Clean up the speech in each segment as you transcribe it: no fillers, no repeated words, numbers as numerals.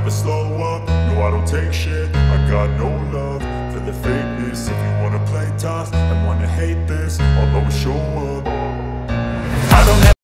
never slow up, no I don't take shit. I got no love for the fakeness. If you wanna play tough and wanna hate this, I'll always show up. I don't have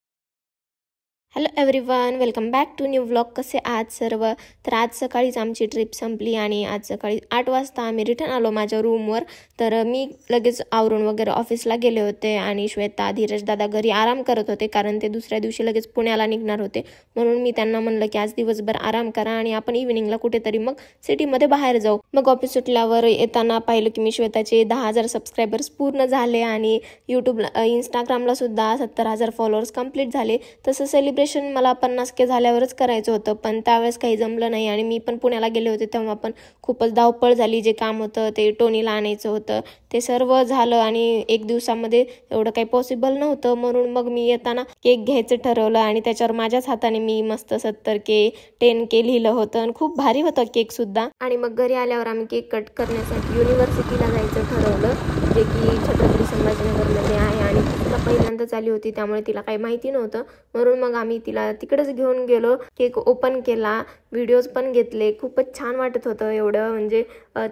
hello everyone, welcome back to new vlog. कसे आज सर्व? तर आज सकाळीच आमची trip संपली आणि आज सकाळी 8 वाजता आम्ही रिटर्न आलो माझ्या रूमवर. तर मी लगेच आवरून वगैरे ऑफिसला गेले होते आणि श्वेता धीरज दादा घरी आराम करत होते, कारण ते दुसऱ्या दिवशी लगेच पुण्याला निघणार होते. म्हणून मी त्यांना म्हणलं की आज दिवसभर आराम करा आणि आपण इव्हिनिंगला कुठेतरी मग सिटीमध्ये बाहेर जाऊ. मग ऑफिस सुटल्यावर येताना पाहिलं की मी श्वेताचे 10,000 सबस्क्रायबर्स पूर्ण झाले आणि यूट्यूबला इंस्टाग्रामला सुद्धा 70,000 फॉलोअर्स कंप्लीट झाले. तसं सेलिब्रेशन मला 50K झाल्यावरच करायचं होतं, पण त्यावेळेस काही जमलं नाही आणि मी पण पुण्याला गेले होते. तेव्हा पण खूपच धावपळ झाली. जे काम होतं ते टोनीला आणायचं होतं ते सर्व झालं आणि एक दिवसामध्ये एवढं काही पॉसिबल नव्हतं. म्हणून मग मी येताना केक घ्यायचं ठरवलं आणि त्याच्यावर माझ्याच हाताने मी मस्त 70K 10K लिहिलं होतं आणि खूप भारी होतं केक सुद्धा. आणि मग घरी आल्यावर आम्ही केक कट करण्यासाठी युनिव्हर्सिटीला जायचं ठरवलं, जे की छत्रपती संभाजीनगरमध्ये आहे आणि तिला पहिल्यांदाच आली होती, त्यामुळे तिला काही माहिती नव्हतं. म्हणून मग आम्ही तिला तिकडेच घेऊन गेलो, केक ओपन केला, व्हिडिओज पण घेतले. खूपच छान वाटत होतं. एवढं म्हणजे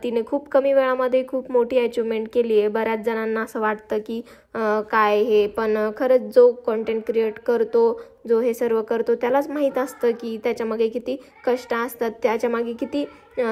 तिने खूप कमी वेळामध्ये खूप मोठी अचिव्हमेंट केली आहे. बऱ्याच जणांना असं वाटतं की काय हे, पण खरंच जो कंटेंट क्रिएट करतो, जो हे सर्व करतो त्यालाच माहीत असतं की त्याच्यामागे किती कष्ट असतात, त्याच्यामागे किती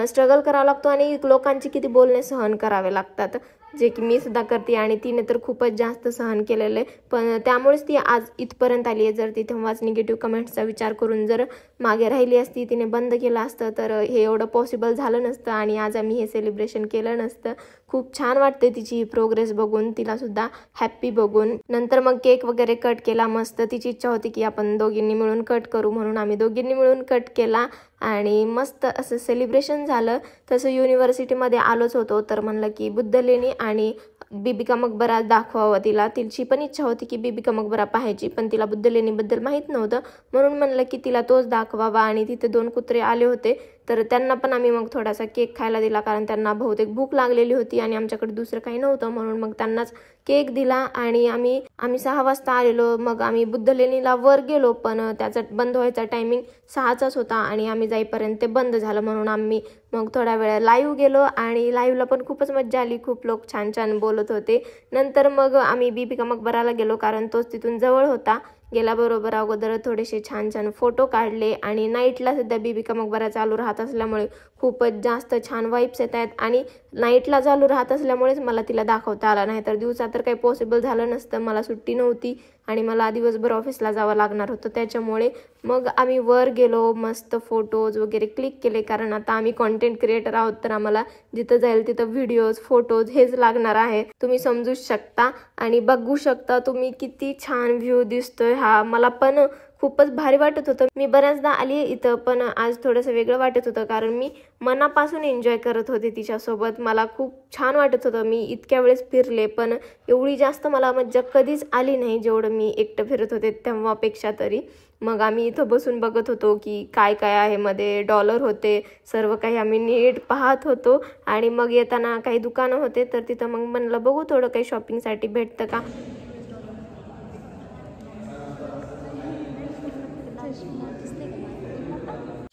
स्ट्रगल करावा लागतो आणि लोकांची किती बोलणे सहन करावे लागतात, जे की मी सुद्धा करते आणि तिने तर खूपच जास्त सहन केलेलं आहे. पण त्यामुळेच ती आज इथपर्यंत आली आहे. जर ती तेव्हाच निगेटिव्ह कमेंट्सचा विचार करून जर मागे राहिली असती, तिने बंद केलं असतं, तर हे एवढं पॉसिबल झालं नसतं आणि आज आम्ही हे सेलिब्रेशन केलं नसतं. खूप छान वाटते तिची ही प्रोग्रेस बघून, तिला सुद्धा हॅप्पी बघून. नंतर मग केक वगैरे कट केला मस्त. तिची इच्छा होती की आपण दोघींनी मिळून कट करू, म्हणून आम्ही दोघींनी मिळून कट केला आणि मस्त असं सेलिब्रेशन झालं. तसं युनिव्हर्सिटीमध्ये आलोच होतो, तर म्हणलं की बुद्ध लेणी आणि बीबी का मकबरा दाखवावं तिला. तिची पण इच्छा होती की बीबी का मकबरा पाहायची, पण तिला बुद्ध लेणीबद्दल माहीत नव्हतं. म्हणून म्हणलं की तिला तोच दाखवावा आणि तिथे 2 कुत्रे आले होते, तर त्यांना पण आम्ही मग थोडासा केक खायला दिला, कारण त्यांना बहुतेक भूक लागलेली होती आणि आमच्याकडे दुसरं काही नव्हतं. म्हणून मग त्यांनाच केक दिला आणि आम्ही 6 वाजता आलेलो. मग आम्ही बुद्ध लेणीला वर गेलो, पण त्याचा बंद व्हायचा टायमिंग 6चाच होता आणि आम्ही जाईपर्यंत ते बंद झालं. म्हणून आम्ही मग थोड्या वेळ लाईव्ह गेलो आणि लाईव्हला पण खूपच मज्जा आली. खूप लोक छान छान बोलत होते. नंतर मग आम्ही बीबी का मकबराला गेलो, कारण तोच तिथून जवळ होता. गेल्याबरोबर अगोदर थोडेसे छान छान फोटो काढले आणि नाईटला सध्या बीबी का मकबरा चालू राहत असल्यामुळे खूपच जास्त छान वाईब्स येत आहेत आणि नाईटला चालू राहत असल्यामुळेच मला तिला दाखवता आला नाही, तर दिवसा तर काही पॉसिबल झालं नसतं. मला सुट्टी नव्हती आणि मला दिवसभर ऑफिसला जावं लागणार होतं, त्याच्यामुळे मग आम्ही वर गेलो, मस्त फोटोज वगैरे क्लिक केले, कारण आता आम्ही कॉन्टेंट क्रिएटर आहोत, तर आम्हाला जिथं जाईल तिथं व्हिडिओज फोटोज हेच लागणार आहे. तुम्ही समजूच शकता आणि बघू शकता तुम्ही किती छान व्ह्यू दिसतोय हा. मला पण खूपच भारी वाटत होतं. मी बऱ्याचदा आली इथं, पण आज थोडंसं वेगळं वाटत होतं, कारण मी मनापासून एन्जॉय करत होते तिच्यासोबत. मला खूप छान वाटत होतं. मी इतक्या वेळेस फिरले, पण एवढी जास्त मला मज्जा कधीच आली नाही जेवढं मी एकटं फिरत होते तेव्हापेक्षा तरी. मग आम्ही इथं बसून बघत होतो की काय काय आहे मध्ये. डॉलर होते, सर्व काही आम्ही नीट पाहत होतो आणि मग येताना काही दुकानं होते, तर तिथं मग म्हणलं बघू थोडं काही शॉपिंगसाठी भेटतं का.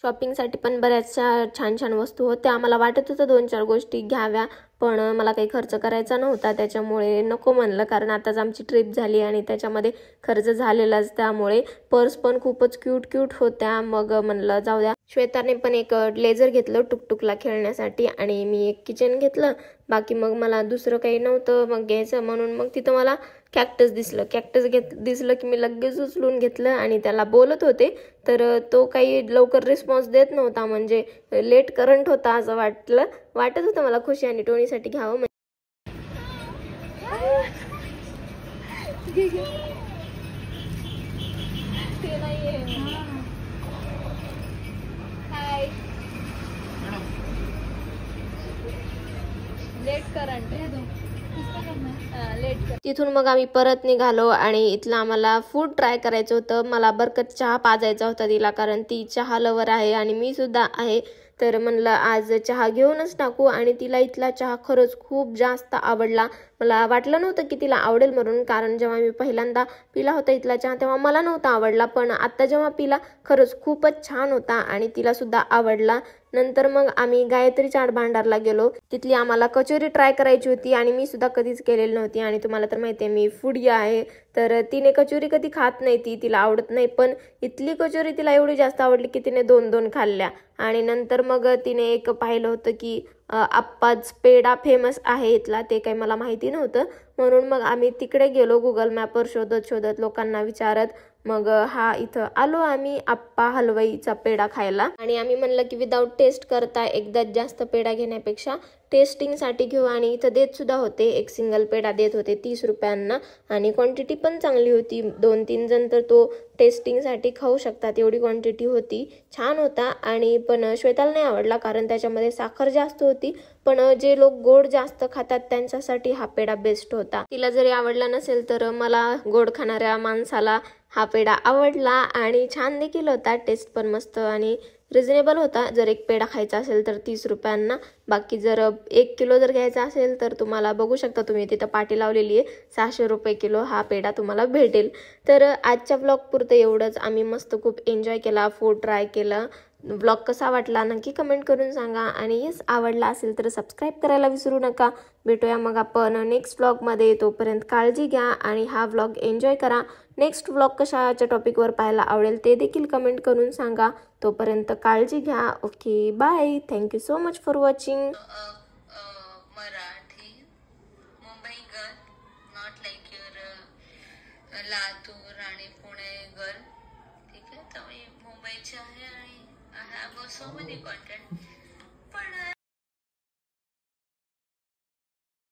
शॉपिंगसाठी पण बऱ्याचशा छान छान वस्तू होत्या. आम्हाला वाटत होतं 2-4 गोष्टी घ्याव्या, पण मला काही खर्च करायचा नव्हता, त्याच्यामुळे नको म्हणलं, कारण आताच आमची ट्रिप झाली आणि त्याच्यामध्ये खर्च झालेलाच. त्यामुळे पर्स पण खूपच क्यूट होत्या. मग म्हणलं जाऊ द्या. श्वेताने पण एक लेझर घेतलं टुकटुकला खेळण्यासाठी आणि मी एक किचन घेतलं. बाकी मग मला दुसरं काही नव्हतं मग घ्यायचं, म्हणून मग तिथं मला कॅक्टस दिसलं. दिसलं की मी लगेच उचलून घेतलं आणि त्याला बोलत होते, तर तो काही लवकर रिस्पॉन्स देत नव्हता, म्हणजे लेट करंट होता असं वाटत होतं मला. खुशी आणि टोनीसाठी घ्यावं तिथून मग आम्ही परत निघालो आणि इथलं आम्हाला फूड ट्राय करायचं होतं. मला बरकत चहा पाजायचा होता तिला, कारण ती चहा लवर आहे आणि मी सुद्धा आहे. तर म्हणलं आज चहा घेऊनच टाकू आणि तिला इथला चहा खरंच खूप जास्त आवडला. मला वाटलं नव्हतं की तिला आवडेल म्हणून, कारण जेव्हा मी पहिल्यांदा पिला होता इथला चहा तेव्हा मला नव्हता आवडला, पण आता जेव्हा पिला खरंच खूपच छान होता आणि तिला सुद्धा आवडला. नंतर मग आम्ही गायत्री चाट भांडारला गेलो. तिथली आम्हाला कचोरी ट्राय करायची होती आणि मी सुद्धा कधीच केलेली नव्हती आणि तुम्हाला तर माहिती आहे मी फूडी आहे, तर तिने कचोरी कधी खात नाही, तिला आवडत नाही, पण इथली कचोरी तिला एवढी जास्त आवडली की तिने 2-2 खाल्ल्या. आणि नंतर मग तिने एक पाहिलं होतं की आप्पाच पेढा फेमस आहे इथला, ते काही मला माहिती नव्हतं, म्हणून मग आम्ही तिकडे गेलो गुगल मॅपवर शोधत शोधत लोकांना विचारत. मग हा इथं आलो आम्ही आप्पा हलवाईचा पेढा खायला आणि आम्ही म्हणलं की विदाऊट टेस्ट करता एकदाच जास्त पेढा घेण्यापेक्षा टेस्टिंगसाठी घेऊ आणि इथं देत सुद्धा होते. एक सिंगल पेढा देत होते 30 रुपयांना आणि क्वांटिटी पण चांगली होती. 2-3 जण तर तो टेस्टिंगसाठी खाऊ शकतात एवढी क्वांटिटी होती. छान होता आणि पण श्वेताला नाही आवडला कारण त्याच्यामध्ये साखर जास्त होती, पण जे लोक गोड जास्त खातात त्यांच्यासाठी हा पेढा बेस्ट होता. तिला जरी आवडला नसेल तर मला गोड खाणाऱ्या माणसाला हा पेढा आवडला आणि छान देखील होता. टेस्ट पण मस्त आणि रिझनेबल होता. जर एक पेढा खायचा असेल तर 30 रुपयांना, बाकी जर 1 किलो जर घ्यायचा असेल तर तुम्हाला बघू शकता तुम्ही तिथं पाटी लावलेली आहे, 600 रुपये किलो हा पेढा तुम्हाला भेटेल. तर आजच्या ब्लॉग पुरतं एवढंच. आम्ही मस्त खूप एन्जॉय केला, फूड ट्राय केलं. ब्लॉग कसा वाटला नक्की कमेंट करून सांगा आणि येस आवडला असेल तर सबस्क्राईब करायला विसरू नका. भेटूया मग आपण नेक्स्ट ब्लॉगमध्ये. तोपर्यंत काळजी घ्या आणि हा ब्लॉग एन्जॉय करा. नेक्स्ट ब्लॉग कशाच्या टॉपिकवर पाहायला आवडेल ते देखील कमेंट करून सांगा. तोपर्यंत काळजी घ्या. Okay bye. Thank you so much for watching. Marathi Mumbai girl, not like your Latur आणि पुणे गर्ल. ठीक आहे, तर मी मुंबईची आहे आणि I have so many contact. पण